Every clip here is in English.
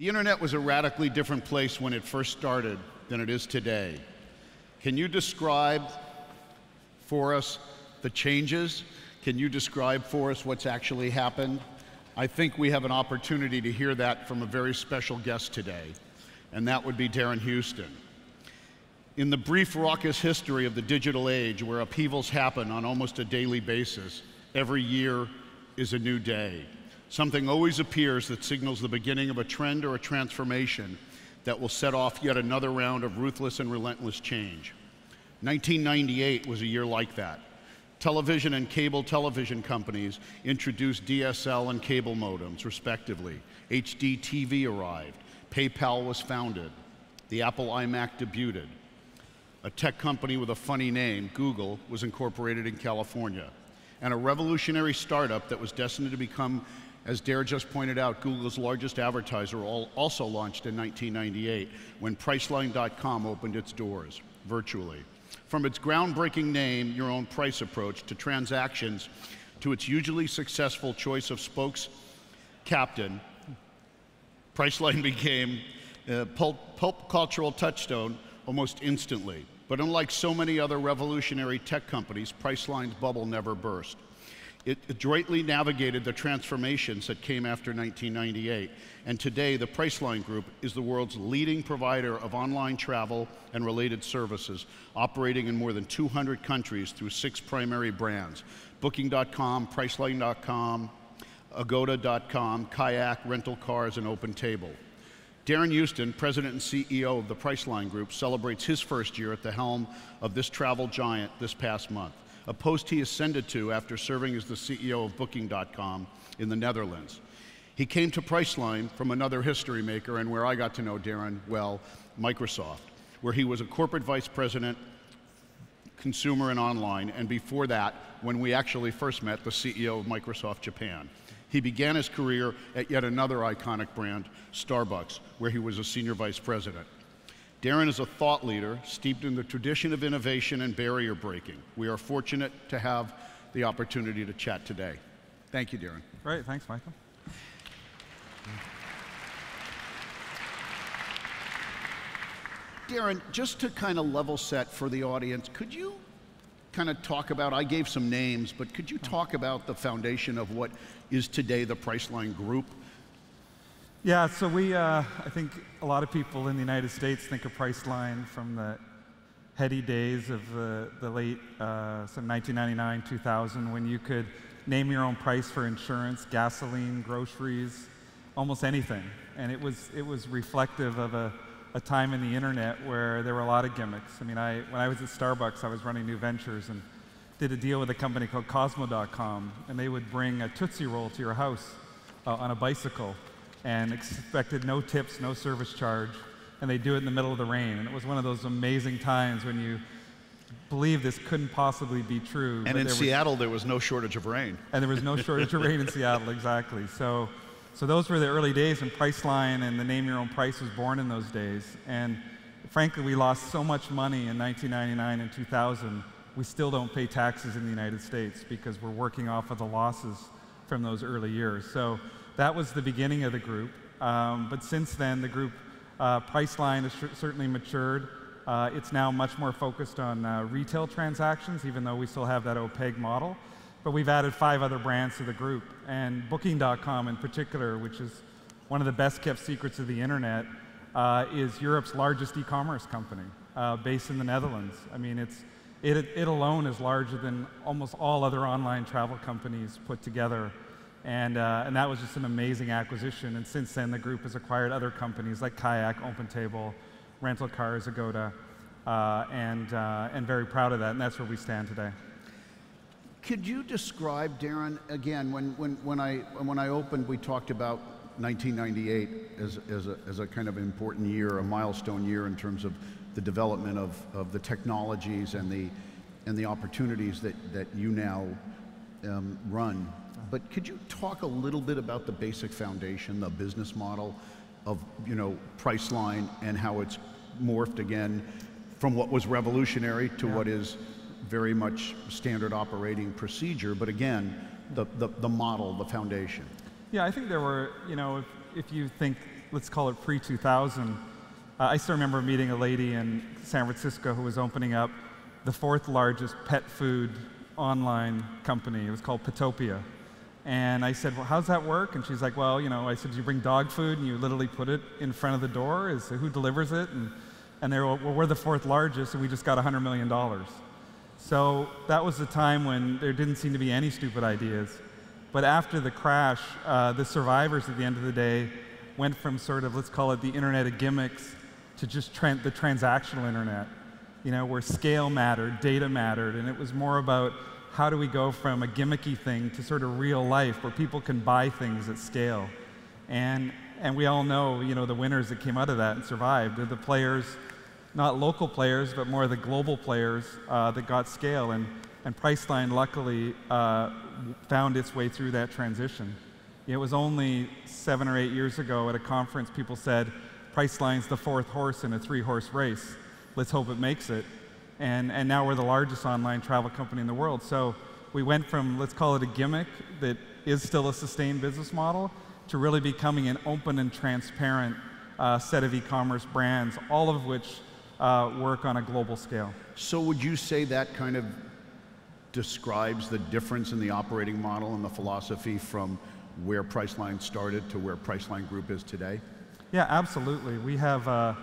The internet was a radically different place when it first started than it is today. Can you describe for us the changes? Can you describe for us what's actually happened? I think we have an opportunity to hear that from a very special guest today, and that would be Darren Huston. In the brief, raucous history of the digital age, where upheavals happen on almost a daily basis, every year is a new day. Something always appears that signals the beginning of a trend or a transformation that will set off yet another round of ruthless and relentless change. 1998 was a year like that. Television and cable television companies introduced DSL and cable modems, respectively. HD TV arrived. PayPal was founded. The Apple iMac debuted. A tech company with a funny name, Google, was incorporated in California. And a revolutionary startup that was destined to become, as Darren just pointed out, Google's largest advertiser, also launched in 1998 when Priceline.com opened its doors, virtually. From its groundbreaking name, Your Own Price approach, to transactions, to its hugely successful choice of spokes captain, Priceline became a pulp cultural touchstone almost instantly. But unlike so many other revolutionary tech companies, Priceline's bubble never burst. It adroitly navigated the transformations that came after 1998, and today the Priceline Group is the world's leading provider of online travel and related services, operating in more than 200 countries through 6 primary brands: Booking.com, Priceline.com, Agoda.com, Kayak, Rental Cars, and OpenTable. Darren Huston, President and CEO of the Priceline Group, celebrates his first year at the helm of this travel giant this past month, a post he ascended to after serving as the CEO of Booking.com in the Netherlands. He came to Priceline from another history maker, and where I got to know Darren well, Microsoft, where he was a corporate vice president, consumer and online, and before that, when we actually first met, the CEO of Microsoft Japan. He began his career at yet another iconic brand, Starbucks, where he was a senior vice president. Darren is a thought leader steeped in the tradition of innovation and barrier breaking. We are fortunate to have the opportunity to chat today. Thank you, Darren. Great, thanks, Michael. Darren, just to kind of level set for the audience, could you kind of talk about, I gave some names, but could you talk about the foundation of what is today the Priceline Group? Yeah, so I think a lot of people in the United States think of Priceline from the heady days of the late, some 1999, 2000, when you could name your own price for insurance, gasoline, groceries, almost anything. And it was reflective of a time in the internet where there were a lot of gimmicks. I mean, when I was at Starbucks, I was running new ventures and did a deal with a company called Cosmo.com, and they would bring a Tootsie Roll to your house on a bicycle, and expected no tips, no service charge, and they do it in the middle of the rain. And it was one of those amazing times when you believe this couldn't possibly be true. And in Seattle, there was no shortage of rain. And there was no shortage of rain in Seattle, exactly. So those were the early days when Priceline and the Name Your Own Price was born in those days. And frankly, we lost so much money in 1999 and 2000, we still don't pay taxes in the United States because we're working off of the losses from those early years. So that was the beginning of the group, but since then the group, Priceline has certainly matured. It's now much more focused on retail transactions, even though we still have that opaque model. But we've added 5 other brands to the group, and Booking.com in particular, which is one of the best kept secrets of the internet, is Europe's largest e-commerce company, based in the Netherlands. I mean, it alone is larger than almost all other online travel companies put together. And that was just an amazing acquisition. And since then, the group has acquired other companies like Kayak, OpenTable, Rental Cars, Agoda, and very proud of that. And that's where we stand today. Could you describe, Darren, again, when I opened, we talked about 1998 as a kind of important year, a milestone year in terms of the development of the technologies and the opportunities that you now run. But could you talk a little bit about the basic foundation, the business model of Priceline, and how it's morphed again from what was revolutionary to what is very much standard operating procedure, but again, the model, the foundation? Yeah, I think there were, if you think let's call it pre-2000, I still remember meeting a lady in San Francisco who was opening up the 4th largest pet food online company. It was called Petopia. And I said, well, how's that work? And she's like, well, you know, I said, you bring dog food and you literally put it in front of the door? So who delivers it? And they were, well, we're the 4th largest and we just got $100 million. So that was the time when there didn't seem to be any stupid ideas. But after the crash, the survivors at the end of the day went from sort of, let's call it the internet of gimmicks, to just the transactional internet, you know, where scale mattered, data mattered, and it was more about how do we go from a gimmicky thing to sort of real life where people can buy things at scale. And we all know, you know, the winners that came out of that and survived are the players, not local players, but more the global players that got scale. And Priceline, luckily, found its way through that transition. It was only 7 or 8 years ago at a conference, people said, Priceline's the 4th horse in a 3-horse race. Let's hope it makes it. And now we're the largest online travel company in the world. So we went from, let's call it a gimmick that is still a sustained business model, to really becoming an open and transparent set of e-commerce brands, all of which work on a global scale. So would you say that kind of describes the difference in the operating model and the philosophy from where Priceline started to where Priceline Group is today? Yeah, absolutely. We have,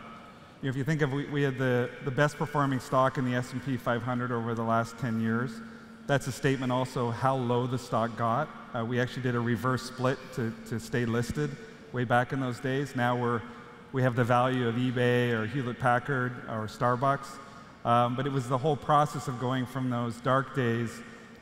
if you think of, we had the best performing stock in the S&P 500 over the last 10 years. That's a statement also how low the stock got. We actually did a reverse split to stay listed way back in those days. Now we have the value of eBay or Hewlett-Packard or Starbucks. But it was the whole process of going from those dark days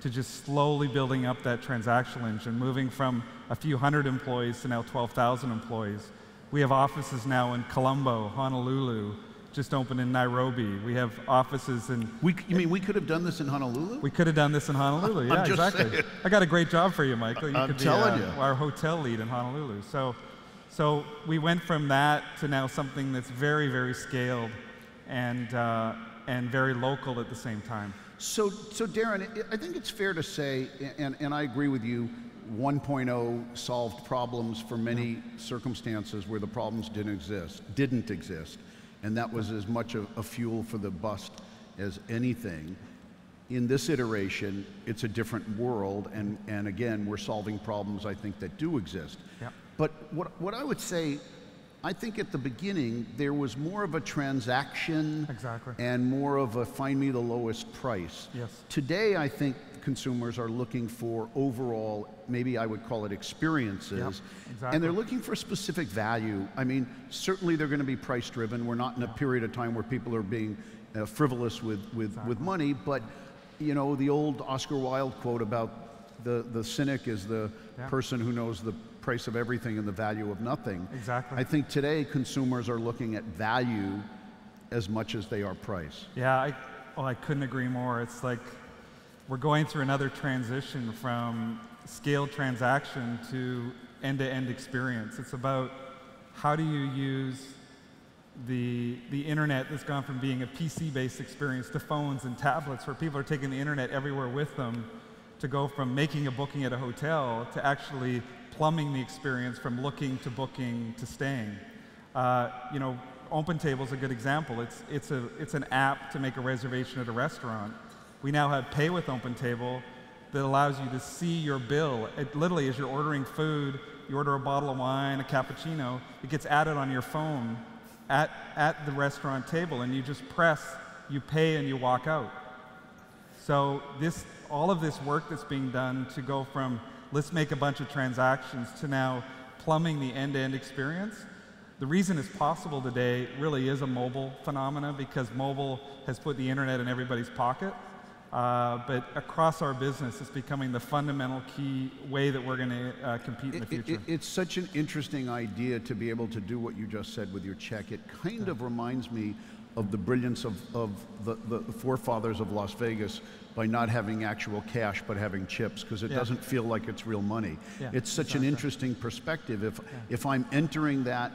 to just slowly building up that transactional engine, moving from a few hundred employees to now 12,000 employees. We have offices now in Colombo, Honolulu, just opened in Nairobi. We have offices in... You mean we could have done this in Honolulu? We could have done this in Honolulu, yeah, exactly. Saying. I got a great job for you, Michael. You could be our hotel lead in Honolulu. So we went from that to now something that's very, very scaled and very local at the same time. So Darren, I think it's fair to say, and I agree with you, 1.0 solved problems for many circumstances where the problems didn't exist, and that was as much a fuel for the bust as anything. In this iteration, it's a different world, and again, we're solving problems I think that do exist. Yep. But what I would say, I think at the beginning there was more of a transaction and more of a find me the lowest price. Yes. Today I think consumers are looking for overall, maybe I would call it experiences, and they're looking for specific value. I mean, certainly they're going to be price driven. We're not in a period of time where people are being frivolous with money, but you know, the old Oscar Wilde quote about the cynic is the person who knows the price of everything and the value of nothing. Exactly. I think today consumers are looking at value as much as they are price. Yeah, I couldn't agree more. It's like we're going through another transition from scaled transaction to end-to-end experience. It's about how do you use the internet that's gone from being a PC-based experience to phones and tablets, where people are taking the internet everywhere with them, to go from making a booking at a hotel to actually plumbing the experience from looking to booking to staying. You know, OpenTable is a good example. It's an app to make a reservation at a restaurant. We now have Pay with OpenTable that allows you to see your bill. It literally, as you're ordering food, you order a bottle of wine, a cappuccino, it gets added on your phone at the restaurant table, and you just press, you pay, and you walk out. So all of this work that's being done to go from let's make a bunch of transactions to now plumbing the end-to-end experience. The reason it's possible today really is a mobile phenomena, because mobile has put the internet in everybody's pocket. But across our business, it's becoming the fundamental key way that we're going to compete in the future. It's such an interesting idea to be able to do what you just said with your check. It kind of reminds me of the brilliance of the forefathers of Las Vegas by not having actual cash but having chips, because it doesn't feel like it's real money. It's such an interesting perspective. If I'm entering that,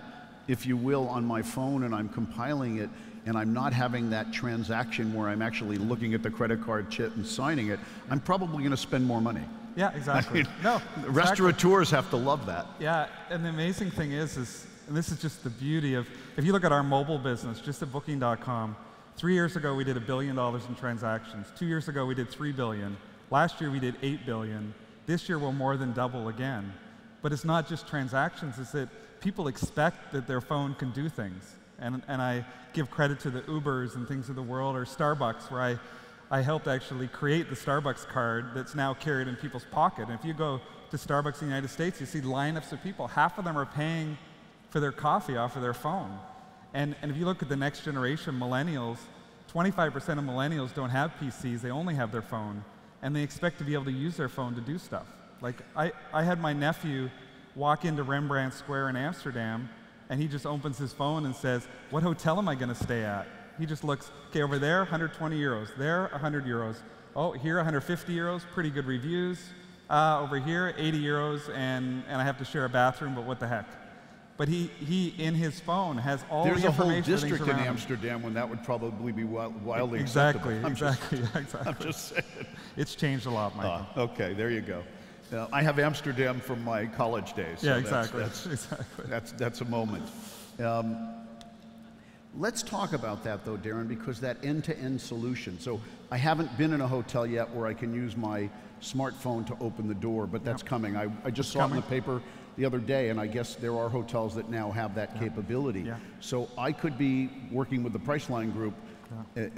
if you will, on my phone and I'm compiling it, and I'm not having that transaction where I'm actually looking at the credit card chip and signing it, I'm probably going to spend more money. Yeah, exactly. I mean, restaurateurs have to love that. Yeah, and the amazing thing is And this is just the beauty of, if you look at our mobile business, just at Booking.com, 3 years ago we did $1 billion in transactions. 2 years ago we did $3 billion. Last year we did $8 billion. This year we'll more than double again. But it's not just transactions, it's that people expect that their phone can do things. And I give credit to the Ubers and things of the world, or Starbucks, where I helped actually create the Starbucks card that's now carried in people's pocket. And if you go to Starbucks in the United States, you see lineups of people. Half of them are paying for their coffee off of their phone. And if you look at the next generation, millennials, 25% of millennials don't have PCs, they only have their phone. And they expect to be able to use their phone to do stuff. Like, I had my nephew walk into Rembrandt Square in Amsterdam, and he just opens his phone and says, what hotel am I going to stay at? He just looks, okay, over there, 120 euros. There, 100 euros. Oh, here, 150 euros, pretty good reviews. Over here, 80 euros, and I have to share a bathroom, but what the heck? But he in his phone, has all the information. There's a whole district in Amsterdam when that would probably be wildly exactly, acceptable. Exactly. I'm just saying. It's changed a lot, Michael. Okay, there you go. I have Amsterdam from my college days. So yeah, exactly. That's a moment. Let's talk about that, though, Darren, because that end-to-end solution. So I haven't been in a hotel yet where I can use my smartphone to open the door, but that's coming. I just saw it in the paper the other day, and I guess there are hotels that now have that capability. Yeah. So I could be working with the Priceline Group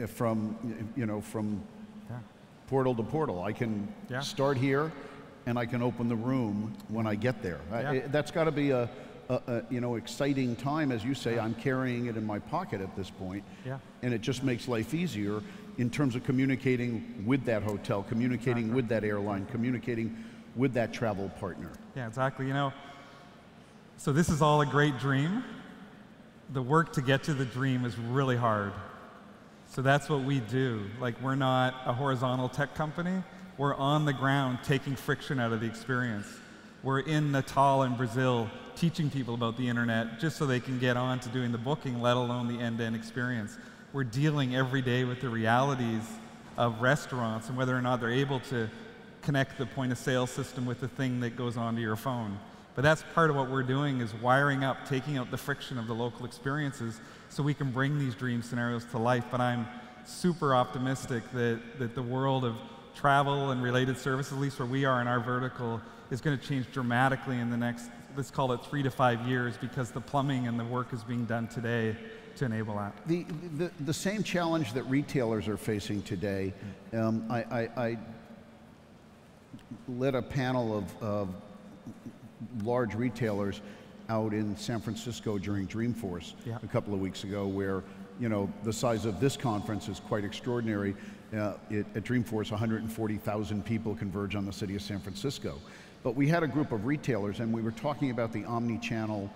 from portal to portal. I can start here, and I can open the room when I get there. That's got to be a exciting time, as you say. I'm carrying it in my pocket at this point, and it just makes life easier in terms of communicating with that hotel, communicating with that airline, communicating with that travel partner. Yeah, exactly. So this is all a great dream. The work to get to the dream is really hard. So that's what we do. Like, we're not a horizontal tech company. We're on the ground taking friction out of the experience. We're in Natal in Brazil teaching people about the internet just so they can get on to doing the booking, let alone the end-to-end experience. We're dealing every day with the realities of restaurants and whether or not they're able to connect the point-of-sale system with the thing that goes onto your phone. But that's part of what we're doing, is wiring up, taking out the friction of the local experiences so we can bring these dream scenarios to life. But I'm super optimistic that the world of travel and related services, at least where we are in our vertical, is going to change dramatically in the next, let's call it 3 to 5 years, because the plumbing and the work is being done today to enable that. The same challenge that retailers are facing today, I led a panel of large retailers out in San Francisco during Dreamforce a couple of weeks ago, where the size of this conference is quite extraordinary. At Dreamforce, 140,000 people converge on the city of San Francisco. But we had a group of retailers, and we were talking about the omni-channel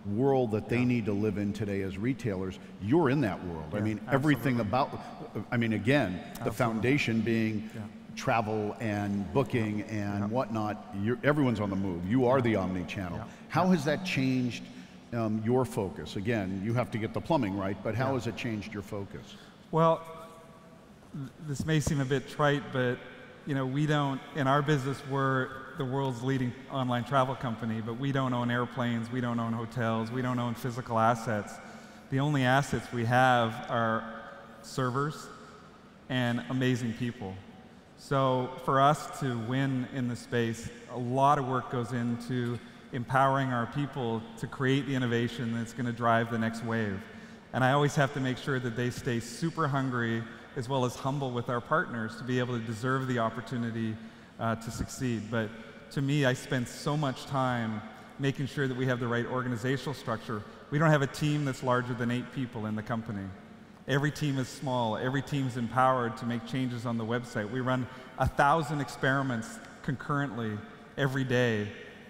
world that they need to live in today as retailers. You're in that world. I mean, everything about, again, the foundation being travel and booking and whatnot. Everyone's on the move. You are the omni-channel. How has that changed your focus? Again, you have to get the plumbing right, but how has it changed your focus? Well, this may seem a bit trite, but we don't, in our business, we're the world's leading online travel company, but we don't own airplanes, we don't own hotels, we don't own physical assets. The only assets we have are servers and amazing people. So for us to win in the space, a lot of work goes into empowering our people to create the innovation that's going to drive the next wave. And I always have to make sure that they stay super hungry as well as humble with our partners to be able to deserve the opportunity to succeed. But to me, I spend so much time making sure that we have the right organizational structure. We don't have a team that's larger than 8 people in the company. Every team is small. Every team is empowered to make changes on the website. We run 1,000 experiments concurrently every day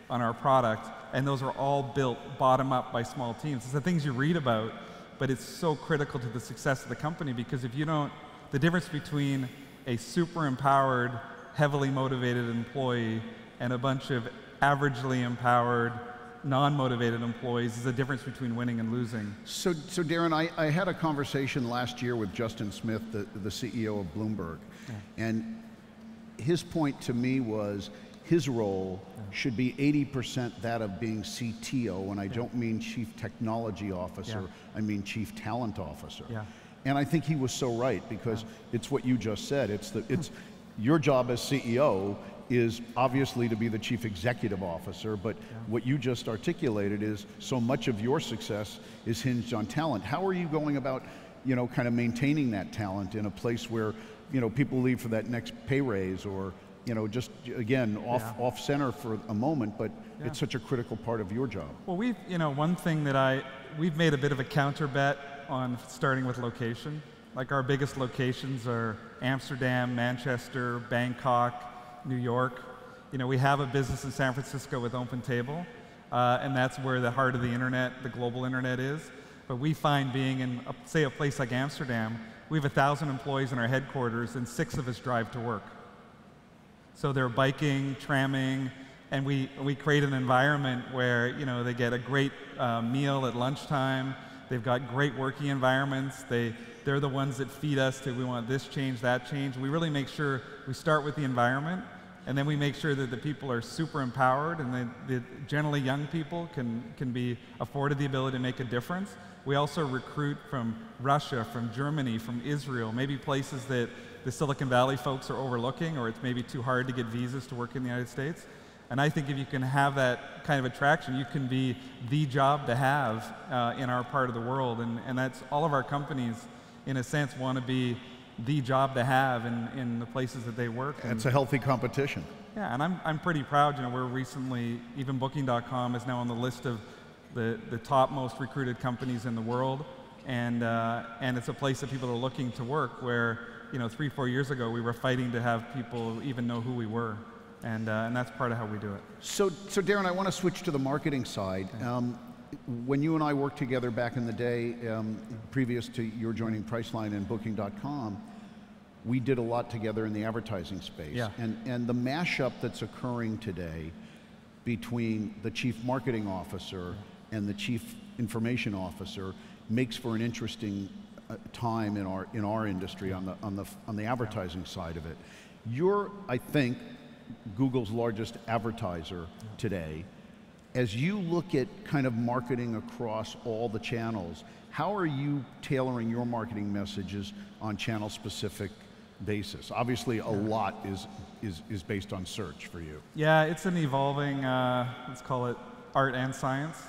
on our product, and those are all built bottom up by small teams. It's the things you read about, but it's so critical to the success of the company, because if you don't, the difference between a super empowered, heavily motivated employee and a bunch of averagely empowered, non-motivated employees is the difference between winning and losing. So Darren, I had a conversation last year with Justin Smith, the CEO of Bloomberg, and his point to me was his role should be 80% that of being CTO, and I don't mean Chief Technology Officer, I mean Chief Talent Officer. And I think he was so right, because it's what you just said. It's your job as CEO is obviously to be the Chief Executive Officer, but what you just articulated is so much of your success is hinged on talent. How are you going about, you know, kind of maintaining that talent in a place where, you know, people leave for that next pay raise, or, you know, just again off center for a moment, but it's such a critical part of your job. Well, we've, you know, one thing that we've made a bit of a counter bet on starting with location. Like, our biggest locations are Amsterdam, Manchester, Bangkok, New York. You know, we have a business in San Francisco with OpenTable, and that's where the heart of the internet, the global internet, is. But we find, being in, say, a place like Amsterdam, we have 1,000 employees in our headquarters, and 6 of us drive to work. So they're biking, tramming, and we create an environment where, you know, they get a great meal at lunchtime. They've got great working environments. They're the ones that feed us to, we want this change, that change. We really make sure we start with the environment, and then we make sure that the people are super empowered, and the generally young people can be afforded the ability to make a difference. We also recruit from Russia, from Germany, from Israel, maybe places that the Silicon Valley folks are overlooking, or it's maybe too hard to get visas to work in the United States. And I think if you can have that kind of attraction, you can be the job to have in our part of the world. And that's, all of our companies, in a sense, want to be the job to have in the places that they work. And it's a healthy competition. Yeah, and I'm pretty proud. You know, we're recently, even Booking.com is now on the list of the top most recruited companies in the world. And it's a place that people are looking to work, where, you know, 3-4 years ago, we were fighting to have people even know who we were. And that's part of how we do it. So Darren, I want to switch to the marketing side. When you and I worked together back in the day, previous to your joining Priceline and Booking.com, we did a lot together in the advertising space. And the mashup that's occurring today between the Chief Marketing Officer and the Chief Information Officer makes for an interesting time in our industry on the advertising side of it. You're, I think, Google's largest advertiser today. As you look at kind of marketing across all the channels, how are you tailoring your marketing messages on channel-specific basis? Obviously, a lot is based on search for you. Yeah, it's an evolving, let's call it art and science.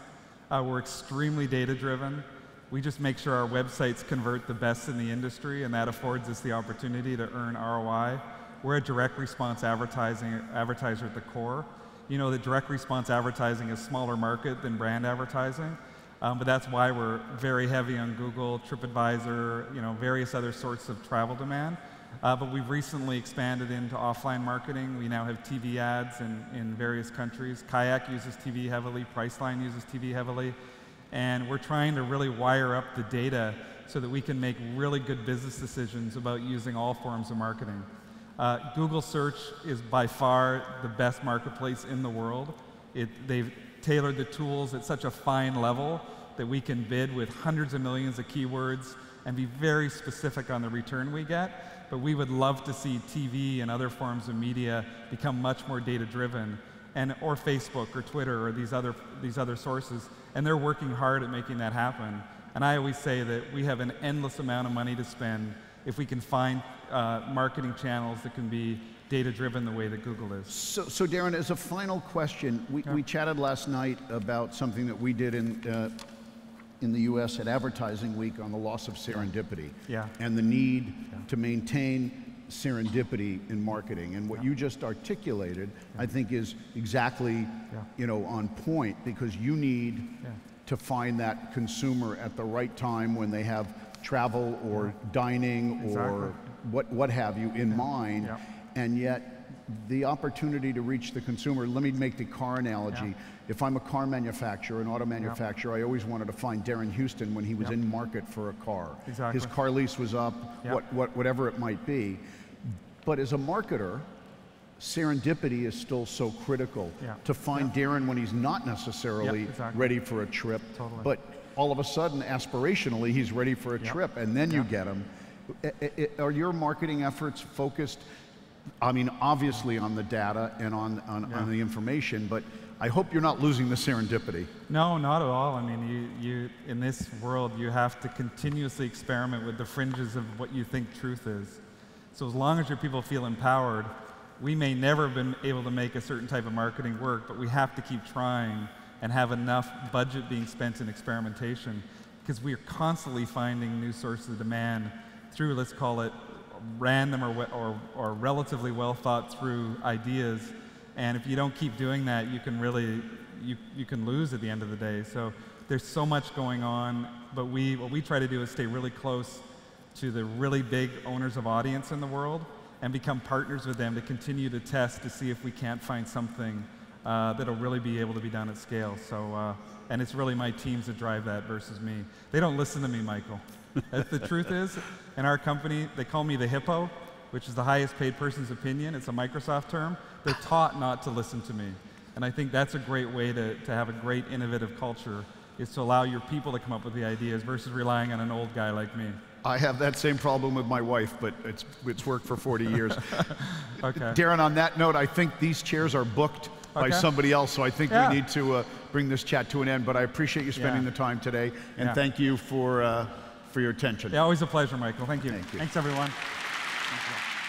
We're extremely data-driven. We just make sure our websites convert the best in the industry, and that affords us the opportunity to earn ROI. We're a direct response advertiser at the core. You know that direct response advertising is a smaller market than brand advertising, but that's why we're very heavy on Google, TripAdvisor, you know, various other sorts of travel demand. But we've recently expanded into offline marketing. We now have TV ads in various countries. Kayak uses TV heavily, Priceline uses TV heavily, and we're trying to really wire up the data so that we can make really good business decisions about using all forms of marketing. Google search is by far the best marketplace in the world. They've tailored the tools at such a fine level that we can bid with hundreds of millions of keywords and be very specific on the return we get. But we would love to see TV and other forms of media become much more data-driven, or Facebook or Twitter or these other sources. And they're working hard at making that happen. And I always say that we have an endless amount of money to spend if we can find marketing channels that can be data-driven the way that Google is. So Darren, as a final question, we chatted last night about something that we did in the US at Advertising Week on the loss of serendipity and the need to maintain serendipity in marketing. And what you just articulated, I think, is exactly you know, on point, because you need to find that consumer at the right time when they have travel or dining or what have you in mind, and yet the opportunity to reach the consumer. Let me make the car analogy. If I'm a car manufacturer, an auto manufacturer, I always wanted to find Darren Huston when he was in market for a car. His car lease was up, whatever it might be. But as a marketer, serendipity is still so critical to find Darren when he's not necessarily ready for a trip, but all of a sudden, aspirationally, he's ready for a trip, and then you get him. Are your marketing efforts focused I mean, obviously on the data and on the information, but I hope you're not losing the serendipity. No, not at all. I mean, you in this world, you have to continuously experiment with the fringes of what you think truth is. So as long as your people feel empowered, we may never have been able to make a certain type of marketing work, but we have to keep trying and have enough budget being spent in experimentation, because we are constantly finding new sources of demand through, let's call it, random or relatively well thought through ideas. And if you don't keep doing that, you can really, you can lose at the end of the day. So there's so much going on, but what we try to do is stay really close to the really big owners of audience in the world and become partners with them to continue to test to see if we can't find something that'll really be able to be done at scale. So, and it's really my teams that drive that versus me. They don't listen to me, Michael. The truth is, in our company, they call me the hippo, which is the highest paid person's opinion. It's a Microsoft term. They're taught not to listen to me. And I think that's a great way to have a great innovative culture, is to allow your people to come up with the ideas versus relying on an old guy like me. I have that same problem with my wife, but it's worked for 40 years. Okay. Darren, on that note, I think these chairs are booked by somebody else, so I think we need to bring this chat to an end, but I appreciate you spending the time today, and thank you for your attention. Yeah, always a pleasure, Michael. Thank you. Thank you. Thanks, everyone. Thank you.